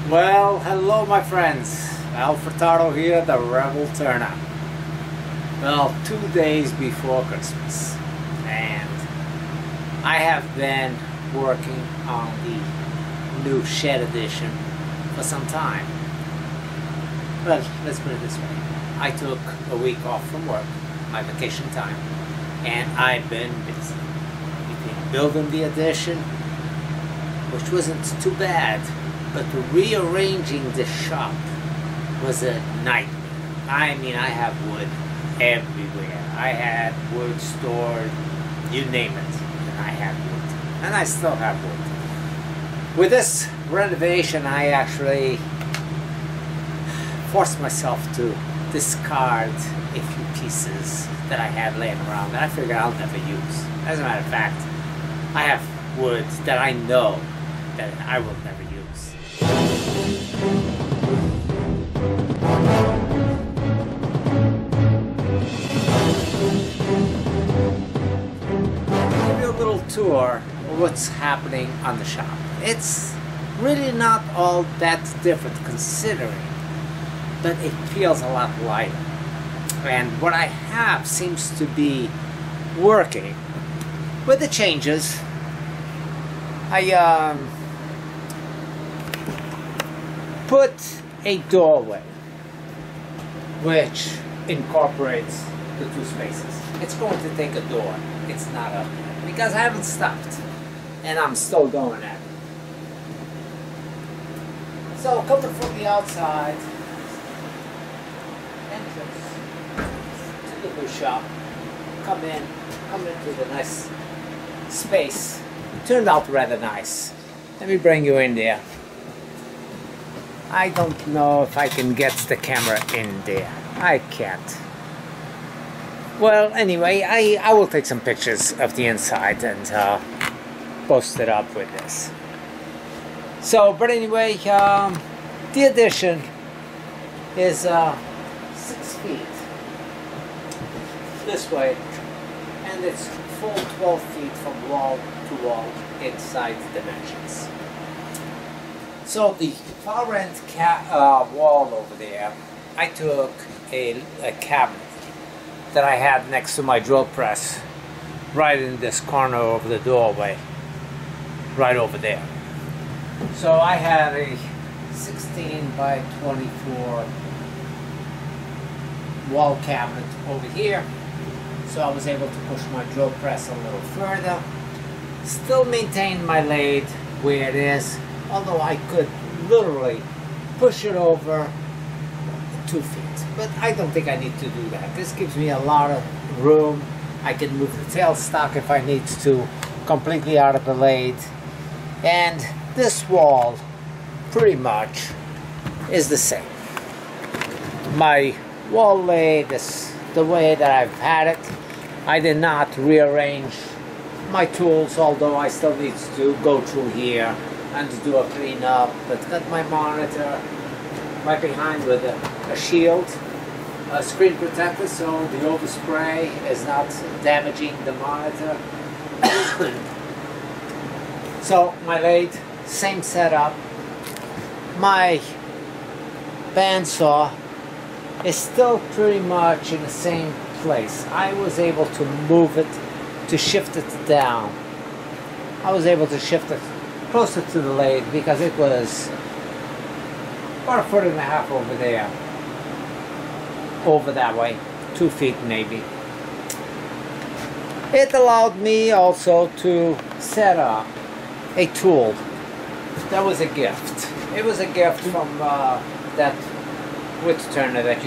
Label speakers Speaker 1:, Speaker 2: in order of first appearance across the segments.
Speaker 1: Well, hello my friends. Furtado here, the Rebel Turner. Well, 2 days before Christmas, and I have been working on the new shed edition for some time. Well, let's put it this way. I took a week off from work, my vacation time, and I've been busy. Between building the addition, which wasn't too bad, but rearranging the shop was a nightmare. I mean, I have wood everywhere. I had wood stored, you name it, and I had wood. And I still have wood. With this renovation, I actually forced myself to discard a few pieces that I had laying around that I figured I'll never use. As a matter of fact, I have wood that I know that I will never use. I'll give you a little tour of what's happening on the shop. It's really not all that different considering, but it feels a lot lighter. And what I have seems to be working. With the changes, I put a doorway which incorporates the two spaces. It's going to take a door. It's not up yet because I haven't stopped and I'm still going at it. So coming from the outside, entrance to the new shop, come into the nice space. It turned out rather nice. Let me bring you in there. I don't know if I can get the camera in there. I can't. Well, anyway, I will take some pictures of the inside and post it up with this. So, but anyway, the addition is 6 feet this way, and it's full 12 feet from wall to wall inside dimensions. So the far end wall over there, I took a cabinet that I had next to my drill press right in this corner of the doorway, right over there. So I had a 16 by 24 wall cabinet over here. So I was able to push my drill press a little further. Still maintain my lathe where it is, although I could literally push it over 2 feet. But I don't think I need to do that. This gives me a lot of room. I can move the tailstock if I need to, completely out of the lathe. And this wall pretty much is the same. My wall lathe is the way that I've had it. I did not rearrange my tools, although I still need to go through here and do a cleanup. But got my monitor right behind with a shield, a screen protector, so the overspray is not damaging the monitor. So my lathe, same setup. My bandsaw is still pretty much in the same place. I was able to move it, to shift it down. I was able to shift it closer to the lathe because it was about 1.5 feet over there. Over that way, 2 feet maybe. It allowed me also to set up a tool. That was a gift. It was a gift from that wood turner that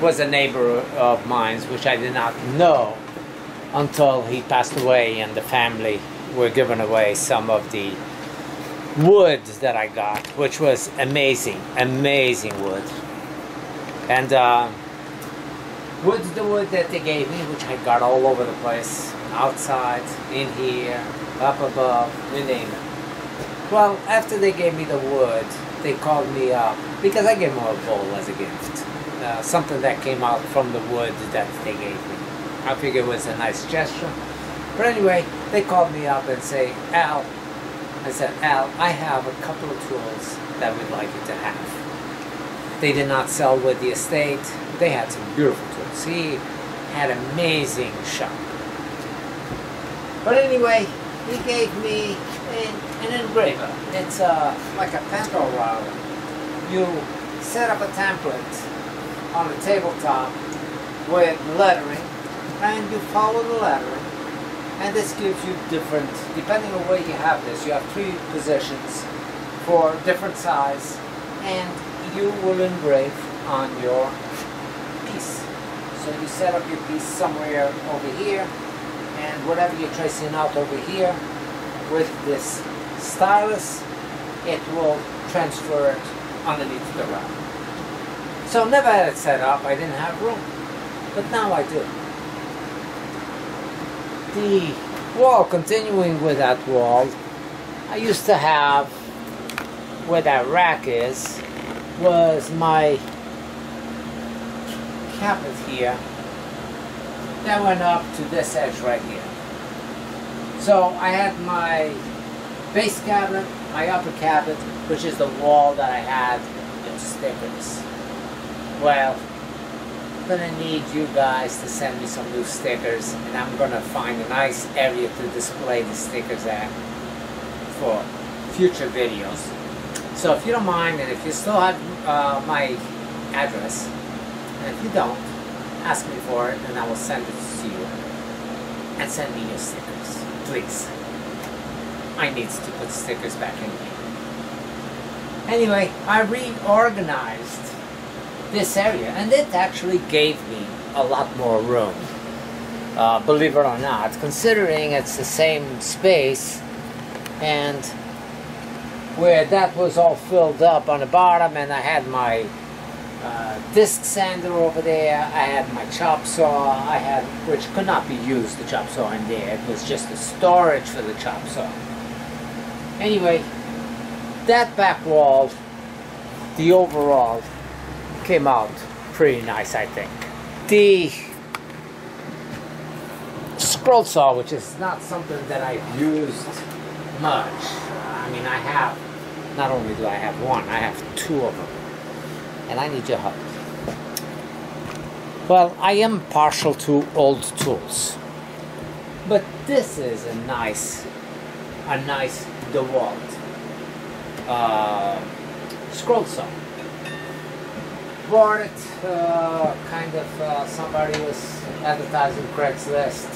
Speaker 1: was a neighbor of mine, which I did not know until he passed away and the family were giving away some of the wood that I got, which was amazing, amazing wood. And the wood that they gave me, which I got all over the place, outside, in here, up above, you name it. Well, after they gave me the wood, they called me up because I gave them a bowl as a gift. Something that came out from the wood that they gave me. I figured it was a nice gesture. But anyway, they called me up and say, Al, I said, Al, I have a couple of tools that we'd like you to have. They did not sell with the estate. They had some beautiful tools. He had an amazing shop. But anyway, he gave me an engraver. It's like a pencil router. You set up a template on the tabletop with lettering, and you follow the lettering, and this gives you different, depending on where you have this, you have 3 positions for different size, and you will engrave on your piece. So you set up your piece somewhere over here, and whatever you're tracing out over here with this stylus, it will transfer it underneath the round. So never had it set up, I didn't have room, but now I do. The wall, continuing with that wall, I used to have, where that rack is, was my cabinet here that went up to this edge right here. So I had my base cabinet, my upper cabinet, which is the wall that I had with stickers. Well, I'm gonna need you guys to send me some new stickers, and I'm gonna find a nice area to display the stickers at for future videos. So if you don't mind, and if you still have my address, and if you don't, ask me for it and I will send it to you. And send me your stickers, please. I need to put stickers back in here. Anyway, I reorganized this area, and it actually gave me a lot more room. Believe it or not, considering it's the same space, and where that was all filled up on the bottom, and I had my disc sander over there, I had my chop saw, I had, which could not be used, the chop saw in there, it was just the storage for the chop saw. Anyway, that back wall, the overall, came out pretty nice, I think. The scroll saw, which is not something that I've used much, I mean, I have, not only do I have one, I have 2 of them. And I need your help. Well, I am partial to old tools, but this is a nice DeWalt scroll saw. Bought it, kind of, somebody was advertising Craigslist.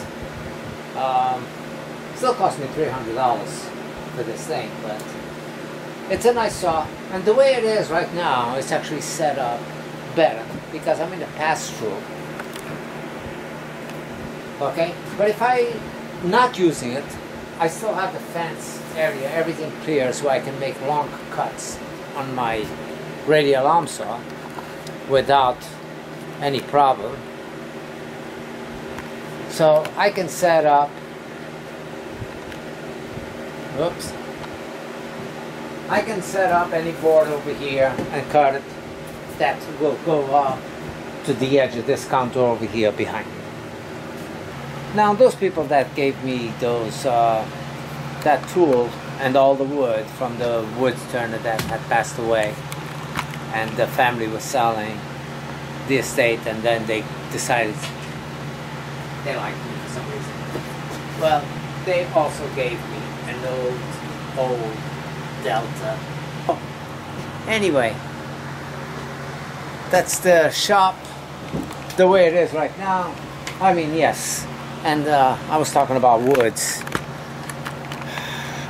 Speaker 1: Still cost me $300 for this thing, but it's a nice saw, and the way it is right now, it's actually set up better because I'm in the pass-through. Okay, but if I'm not using it, I still have the fence area, everything clear, so I can make long cuts on my radial arm saw without any problem. So I can set up, oops, I can set up any board over here and cut it. That will go up to the edge of this counter over here behind me. Now those people that gave me those that tool and all the wood from the wood turner that had passed away, and the family was selling the estate, and then they decided they liked me for some reason. Well, they also gave me an old Delta. Oh. Anyway, that's the shop the way it is right now. I mean, yes. And I was talking about woods.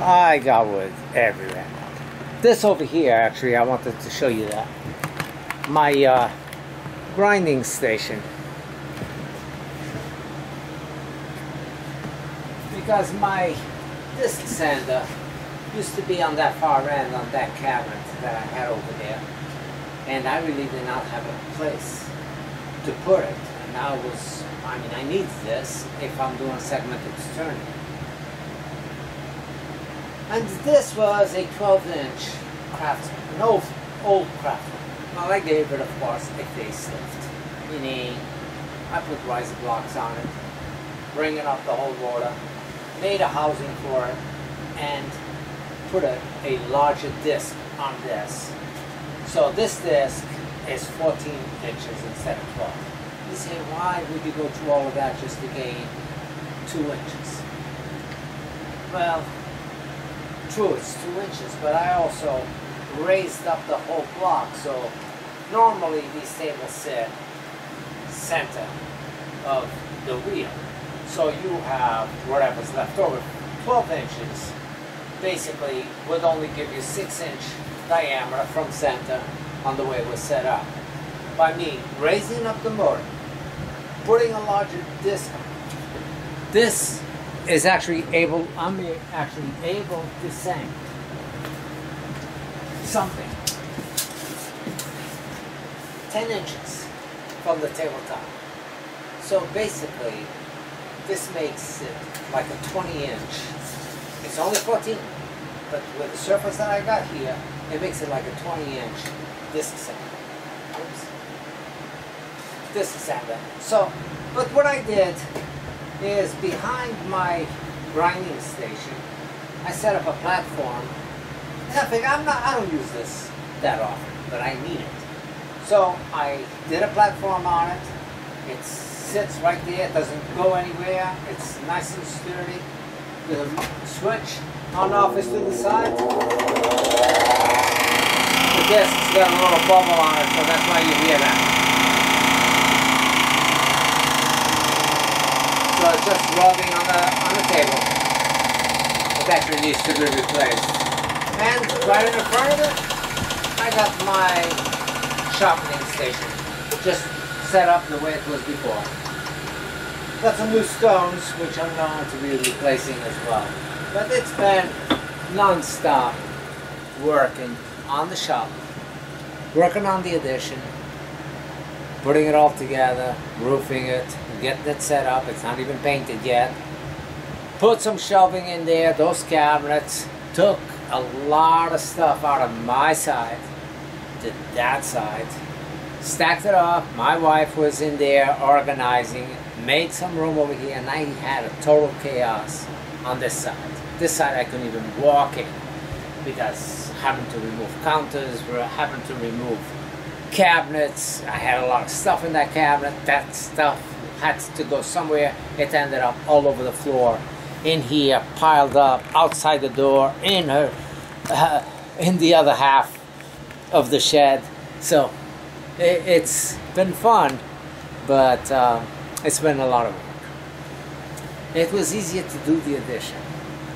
Speaker 1: I got wood everywhere. This over here, actually, I wanted to show you that. My grinding station. Because my disc sander used to be on that far end, on that cabinet that I had over there. And I really did not have a place to put it. And I mean, I need this if I'm doing segmented turning. And this was a 12-inch Craftsman, an old Craftsman. Well, I gave it, of course, a facelift. Meaning, I put riser blocks on it, bringing up the whole water, made a housing for it, and put a larger disc on this. So this disc is 14 inches instead of 12. You say, why would you go through all of that just to gain 2 inches? Well, true, it's 2 inches, but I also raised up the whole block. So normally these tables sit center of the wheel. So you have whatever's left over. 12 inches basically would only give you 6-inch diameter from center on the way it was set up. By me raising up the motor, putting a larger disc on, this is actually able, I'm actually able to sink something 10 inches from the tabletop. So basically, this makes it like a 20-inch. It's only 14, but with the surface that I got here, it makes it like a 20-inch disc sander. Oops. Disc sander. So, but what I did is behind my grinding station, I set up a platform, and I figured I don't use this that often, but I need it. So I did a platform on it. It sits right there, it doesn't go anywhere. It's nice and sturdy. The switch on off is to the side. The disc's got a little bubble on it, so that's why you hear that. So it's just rubbing on the table. It actually needs to be replaced. And right in the front of it, I got my sharpening station, just set up the way it was before. Got some new stones, which I'm going to be replacing as well. But it's been non-stop working on the shop, working on the addition, putting it all together, roofing it, getting it set up. It's not even painted yet. Put some shelving in there. Those cabinets took a lot of stuff out of my side to that side. Stacked it up. My wife was in there organizing, made some room over here, and I had a total chaos on this side. This side I couldn't even walk in because having to remove counters, having to remove cabinets. I had a lot of stuff in that cabinet. That stuff had to go somewhere. It ended up all over the floor, in here, piled up, outside the door, in the other half of the shed. So it's been fun, but it's been a lot of work. It was easier to do the addition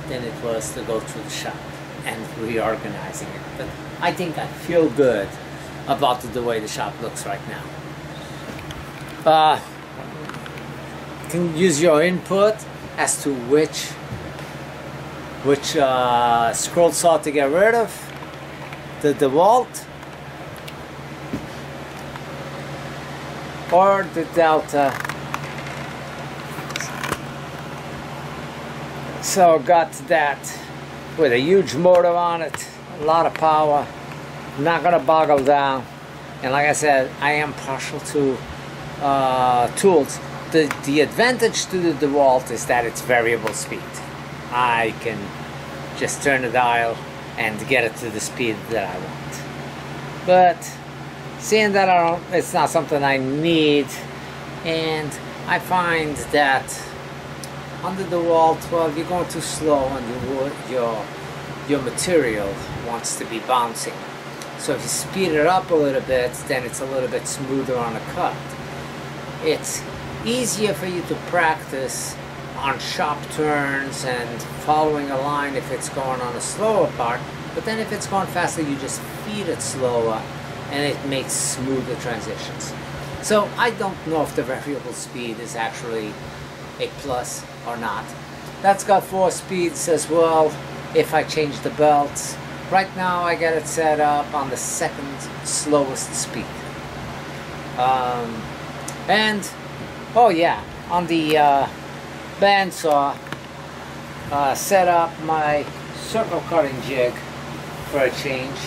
Speaker 1: than it was to go through the shop and reorganizing it. But I think I feel good about the way the shop looks right now. You can use your input as to which scroll saw to get rid of. The DeWalt or the Delta. So got that with a huge motor on it, a lot of power, not gonna boggle down. And like I said, I am partial to tools. The advantage to the DeWalt is that it's variable speed. I can just turn the dial and get it to the speed that I want. But seeing that it's not something I need, and I find that on the DeWalt, well, you're going too slow and your material wants to be bouncing. So if you speed it up a little bit, then it's a little bit smoother on the cut. It's easier for you to practice on sharp turns and following a line if it's going on a slower part, but then if it's going faster, you just feed it slower and it makes smoother transitions. So I don't know if the variable speed is actually a plus or not. That's got 4 speeds as well if I change the belts. Right now I got it set up on the 2nd slowest speed. And oh yeah, on the bandsaw, set up my circle cutting jig for a change.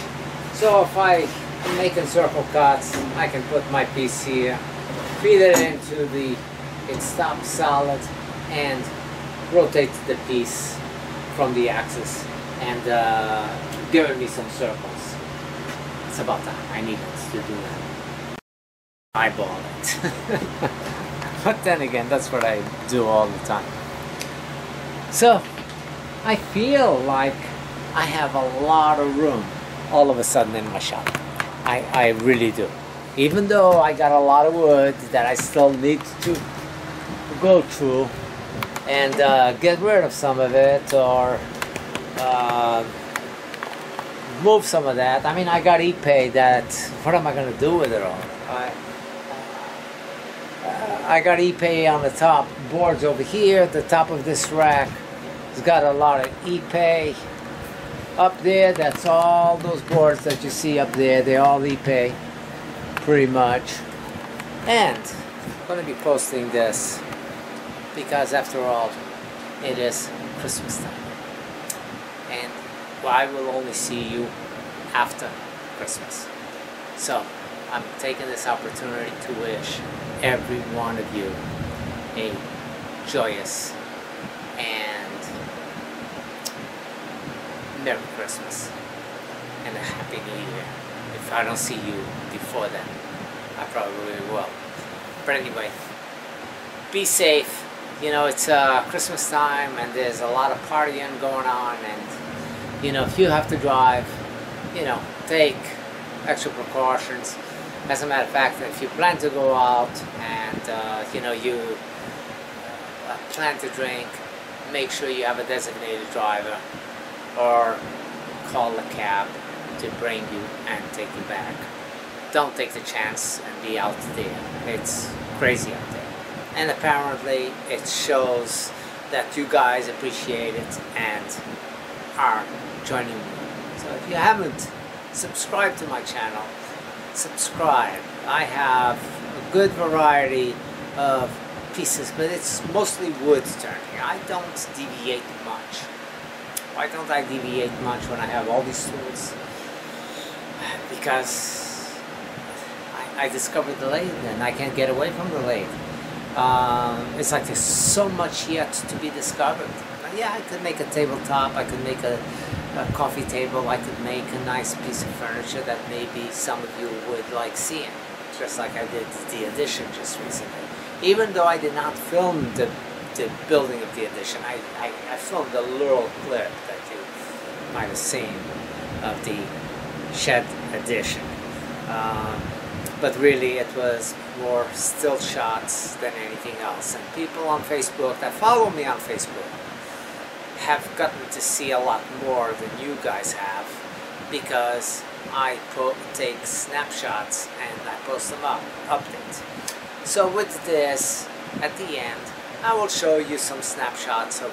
Speaker 1: So if I'm making circle cuts, I can put my piece here, feed it into it stops solid, and rotate the piece from the axis and giving me some circles. It's about time. I needed to do that. Eyeball it. But then again, that's what I do all the time. So I feel like I have a lot of room all of a sudden in my shop. I really do. Even though I got a lot of wood that I still need to go through and get rid of some of it, or move some of that. I mean, I got Ipe that, what am I going to do with it all? I got Ipe on the top, boards over here, the top of this rack. It's got a lot of Ipe. Up there, that's all those boards that you see up there, they're all Ipe, pretty much. And I'm going to be posting this because after all, it is Christmas time. And I will only see you after Christmas. So I'm taking this opportunity to wish every one of you a joyous and Merry Christmas and a Happy New Year. If I don't see you before then, I probably will. But anyway, be safe. You know, it's Christmas time and there's a lot of partying going on, and you know, if you have to drive, you know, take extra precautions. As a matter of fact, if you plan to go out and you know, you plan to drink, make sure you have a designated driver, or call a cab to bring you and take you back. Don't take the chance and be out there. It's crazy out there. And apparently it shows that you guys appreciate it and are joining me. So if you haven't subscribed to my channel, subscribe. I have a good variety of pieces, but it's mostly wood turning. I don't deviate much. Why don't I deviate much when I have all these tools? Because I discovered the lathe and I can't get away from the lathe. It's like there's so much yet to be discovered. Yeah, I could make a tabletop, I could make a coffee table, I could make a nice piece of furniture that maybe some of you would like seeing. Just like I did the addition just recently. Even though I did not film the building of the addition, I filmed a little clip that you might have seen of the shed addition. But really it was more still shots than anything else. And people on Facebook that follow me on Facebook have gotten to see a lot more than you guys have, because I take snapshots and I post them up, updates. So with this, at the end, I will show you some snapshots of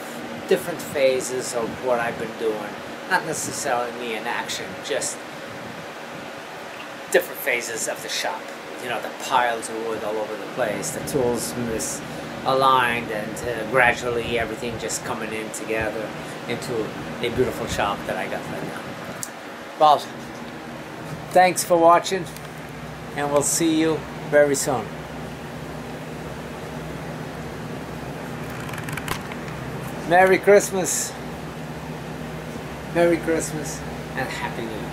Speaker 1: different phases of what I've been doing. Not necessarily me in action, just different phases of the shop. You know, the piles of wood all over the place, the tools misaligned, and gradually everything just coming in together into a beautiful shop that I got right now. Well, thanks for watching, and we'll see you very soon. Merry Christmas, and Happy New Year.